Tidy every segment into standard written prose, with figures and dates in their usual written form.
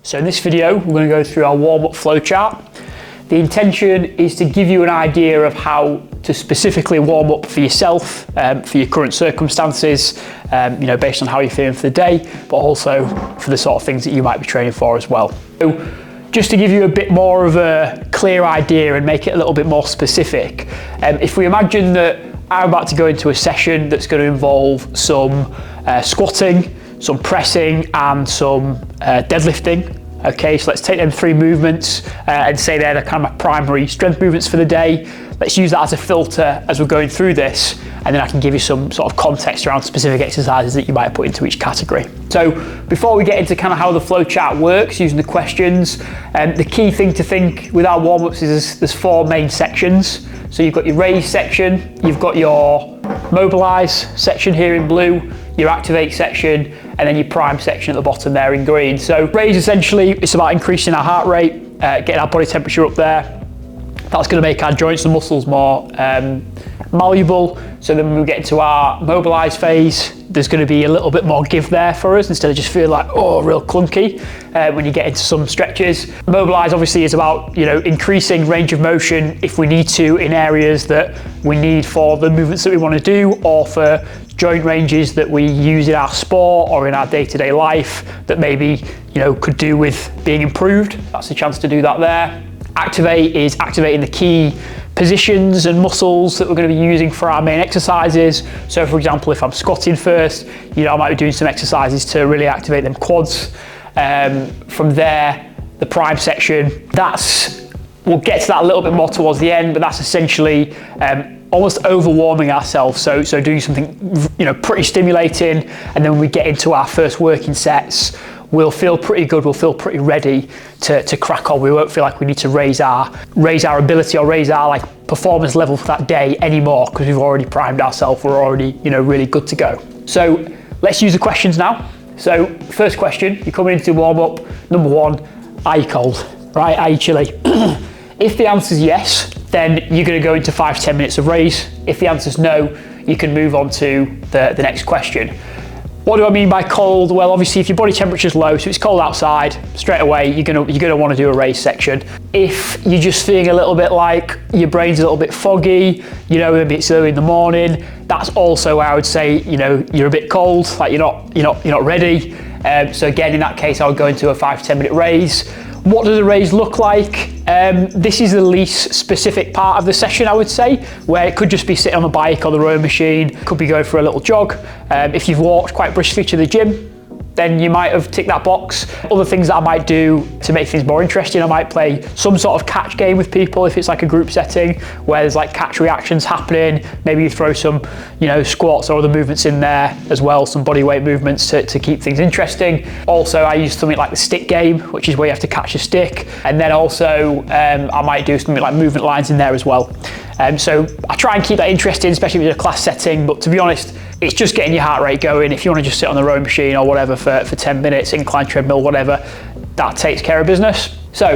So in this video, we're going to go through our warm-up flow chart. The intention is to give you an idea of how to specifically warm up for yourself, for your current circumstances, based on how you're feeling for the day, but also for the sort of things that you might be training for as well. So just to give you a bit more of a clear idea and make it a little bit more specific, if we imagine that I'm about to go into a session that's going to involve some squatting, some pressing and some deadlifting. Okay, so let's take them three movements and say they're the kind of my primary strength movements for the day. Let's use that as a filter as we're going through this, and then I can give you some sort of context around specific exercises that you might put into each category. So before we get into kind of how the flow chart works using the questions, the key thing to think with our warm-ups is there's four main sections. So you've got your raise section, you've got your mobilize section here in blue, your activate section, and then your prime section at the bottom there in green. So raise, essentially, it's about increasing our heart rate, getting our body temperature up there. That's going to make our joints and muscles more malleable. So then when we get into our mobilize phase, there's going to be a little bit more give there for us instead of just feeling like, oh, real clunky when you get into some stretches. Mobilize obviously is about, increasing range of motion if we need to in areas that we need for the movements that we want to do, or for joint ranges that we use in our sport or in our day-to-day life that maybe, could do with being improved. That's a chance to do that there. Activate is activating the key positions and muscles that we're going to be using for our main exercises. So for example, if I'm squatting first, I might be doing some exercises to really activate them quads. From there, the prime section, we'll get to that a little bit more towards the end, but that's essentially almost overwarming ourselves. So doing something, pretty stimulating. And then when we get into our first working sets, we'll feel pretty good, we'll feel pretty ready to crack on. We won't feel like we need to raise our ability or raise our performance level for that day anymore, because we've already primed ourselves, we're already really good to go. So let's use the questions now. So first question, you're coming into warm up, number one, are you cold? Right, are you chilly? If the answer is yes, then you're going to go into 5 to 10 minutes of raise. If the answer is no, you can move on to the next question. What do I mean by cold? Well, obviously if your body temperature is low, so it's cold outside, straight away you're gonna want to do a raise section. If you're just feeling a little bit like your brain's a little bit foggy, maybe it's early in the morning, that's also where I would say, you're a bit cold, like you're not ready. So again, in that case, I would go into a 5 to 10 minute raise. What does a raise look like? This is the least specific part of the session, I would say, where it could just be sitting on the bike or the rowing machine, could be going for a little jog. If you've walked quite briskly to the gym, then you might have ticked that box. Other things that I might do to make things more interesting, I might play some sort of catch game with people if it's like a group setting where there's catch reactions happening. Maybe you throw some, squats or other movements in there as well, some body weight movements to keep things interesting. Also, I use something like the stick game, which is where you have to catch a stick. And then also, I might do something like movement lines in there as well. So I try and keep that interesting, especially if it's a class setting, but to be honest, it's just getting your heart rate going. If you want to just sit on the rowing machine or whatever for 10 minutes, incline treadmill, whatever, that takes care of business. So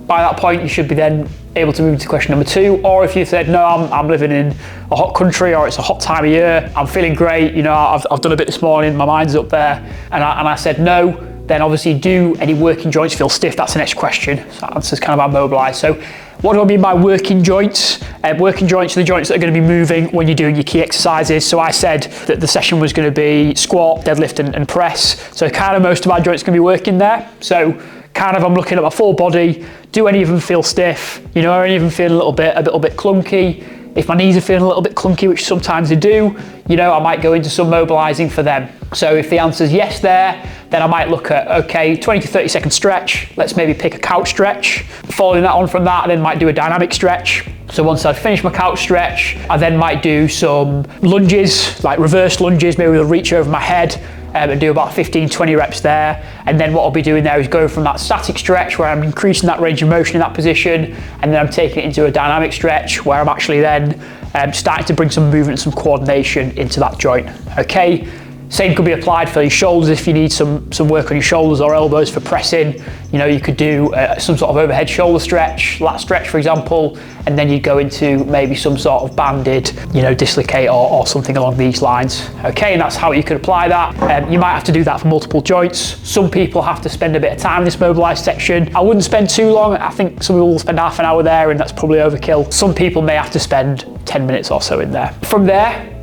by that point, you should be then able to move into question number 2. Or if you said, no, I'm living in a hot country or it's a hot time of year, I'm feeling great, I've done a bit this morning, my mind's up there, and I said no, then obviously do any working joints feel stiff? That's the next question. So that answers kind of our mobilize. So what do I mean by working joints? Working joints are the joints that are going to be moving when you're doing your key exercises. So I said that the session was going to be squat, deadlift and press. So kind of most of our joints are going to be working there. So kind of I'm looking at my full body. Do any of them feel stiff? Are any of them feeling a little bit clunky? If my knees are feeling a little bit clunky, which sometimes they do, I might go into some mobilizing for them. So if the answer is yes there, then I might look at, okay, 20 to 30 second stretch. Let's maybe pick a couch stretch. Following that on from that, I then might do a dynamic stretch. So once I've finished my couch stretch, I then might do some lunges, like reverse lunges, maybe with a reach over my head, and do about 15, 20 reps there. And then what I'll be doing there is go from that static stretch where I'm increasing that range of motion in that position, and then I'm taking it into a dynamic stretch where I'm actually then starting to bring some movement, some coordination into that joint. Okay, Same could be applied for your shoulders if you need some work on your shoulders or elbows for pressing. You know, you could do some sort of overhead shoulder stretch, lat stretch for example, and then you go into maybe some sort of banded, you know, dislocate or something along these lines. Okay, and that's how you could apply that. You might have to do that for multiple joints. Some people have to spend a bit of time in this mobilized section. I wouldn't spend too long. I think some people will spend half an hour there and that's probably overkill. Some people may have to spend 10 minutes or so in there. From there,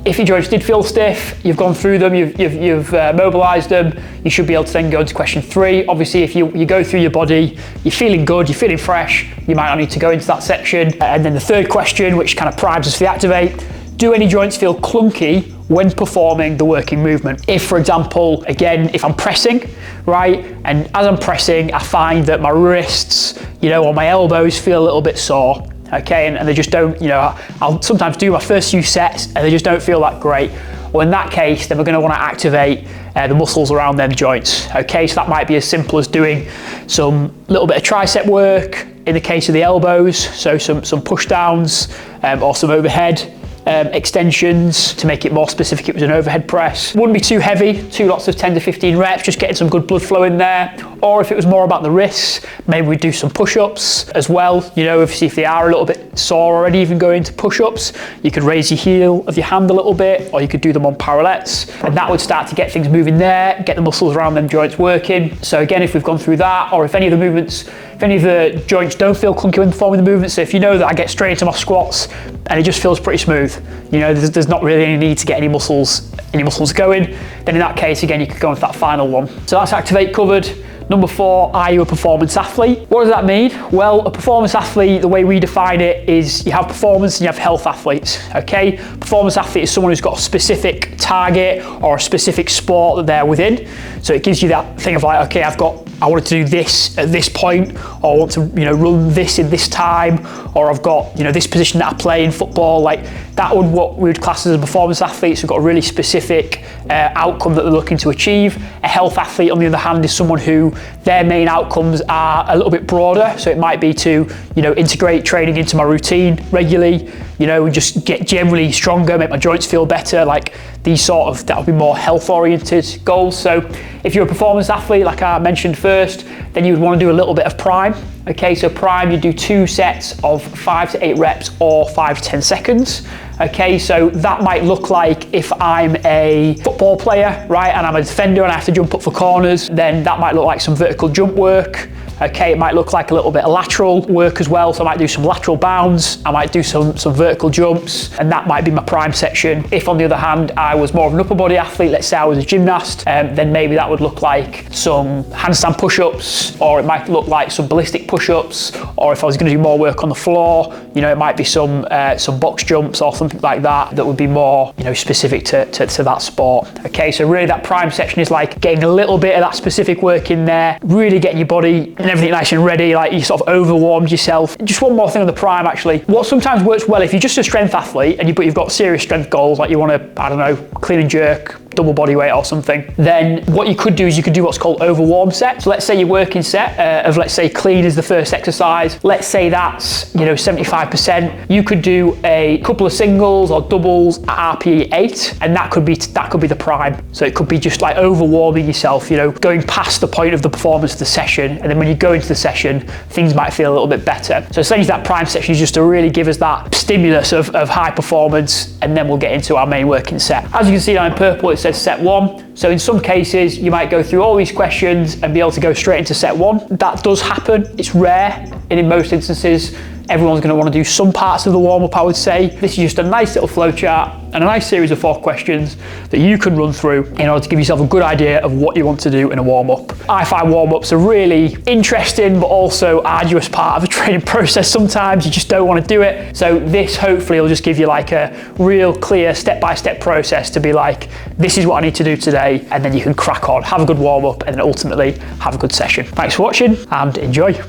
if your joints did feel stiff, you've gone through them, you've mobilized them, you should be able to then go into question 3. Obviously, if you go through your body, you're feeling good, you're feeling fresh, you might not need to go into that section. And then the third question, which kind of primes us for the activate, do any joints feel clunky when performing the working movement? If, for example, again, if I'm pressing, right, and as I'm pressing, I find that my wrists, you know, or my elbows feel a little bit sore. Okay, and they just don't, you know, I'll sometimes do my first few sets and they just don't feel that great. Well, in that case, then we're going to want to activate the muscles around them joints. Okay, so that might be as simple as doing some little bit of tricep work in the case of the elbows, so some push downs or some overhead extensions. To make it more specific, it was an overhead press. Wouldn't be too heavy, 2 lots of 10 to 15 reps, just getting some good blood flow in there. Or if it was more about the wrists, maybe we'd do some push-ups as well. You know, if they are a little bit sore already, even go into push-ups, you could raise your heel of your hand a little bit, or you could do them on parallettes, and that would start to get things moving there, get the muscles around them joints working. So again, if we've gone through that, or if any of the movements, if any of the joints don't feel clunky when performing the movement, so if you know that I get straight into my squats and it just feels pretty smooth, you know, there's not really any need to get any muscles going, then in that case, again, you could go into that final one. So that's activate covered. Number 4, are you a performance athlete? What does that mean? Well, a performance athlete, the way we define it is you have performance and you have health athletes, okay? Performance athlete is someone who's got a specific target or a specific sport that they're within. So it gives you that thing of like, okay, I wanted to do this at this point, or I want to, you know, run this in this time, or I've got, you know, this position that I play in football. Like that would what we would class as a performance athlete. So we've got a really specific outcome that they're looking to achieve. A health athlete, on the other hand, is someone who their main outcomes are a little bit broader. So it might be to, you know, integrate training into my routine regularly, you know, and just get generally stronger, make my joints feel better, like these sort of, that would be more health oriented goals. So if you're a performance athlete, like I mentioned first, then you would want to do a little bit of prime. Okay, so prime, you do 2 sets of 5 to 8 reps or 5 to 10 seconds. Okay, so that might look like if I'm a football player, right, and I'm a defender and I have to jump up for corners, then that might look like some vertical jump work. Okay, it might look like a little bit of lateral work as well. So I might do some lateral bounds, I might do some vertical jumps, and that might be my prime section. If on the other hand, I was more of an upper body athlete, let's say I was a gymnast, then maybe that would look like some handstand push-ups, or it might look like some ballistic push-ups, or if I was gonna do more work on the floor, you know, it might be some box jumps or something like that, that would be more, you know, specific to that sport. Okay, so really that prime section is like getting a little bit of that specific work in there, really getting your body and everything nice and ready, like you sort of overwarmed yourself. Just one more thing on the prime actually. What sometimes works well if you're just a strength athlete but you've got serious strength goals, like you want to, I don't know, clean and jerk, double body weight or something, then what you could do is you could do what's called overwarm set. So let's say your working set of, let's say, clean is the first exercise. Let's say that's, you know, 75%. You could do a couple of singles or doubles at RPE 8, and that could be the prime. So it could be just like overwarming yourself, you know, going past the point of the performance of the session, and then when you go into the session, things might feel a little bit better. So essentially that prime section is just to really give us that stimulus of high performance, and then we'll get into our main working set. As you can see down in purple, it says set 1. So in some cases, you might go through all these questions and be able to go straight into set 1. That does happen. It's rare, and in most instances, everyone's going to want to do some parts of the warm-up, I would say. This is just a nice little flow chart and a nice series of 4 questions that you can run through in order to give yourself a good idea of what you want to do in a warm-up. I find warm-ups a really interesting but also arduous part of the training process. Sometimes you just don't want to do it. So this hopefully will just give you like a real clear step-by-step process to be like, this is what I need to do today, and then you can crack on, have a good warm-up, and then ultimately have a good session. Thanks for watching and enjoy.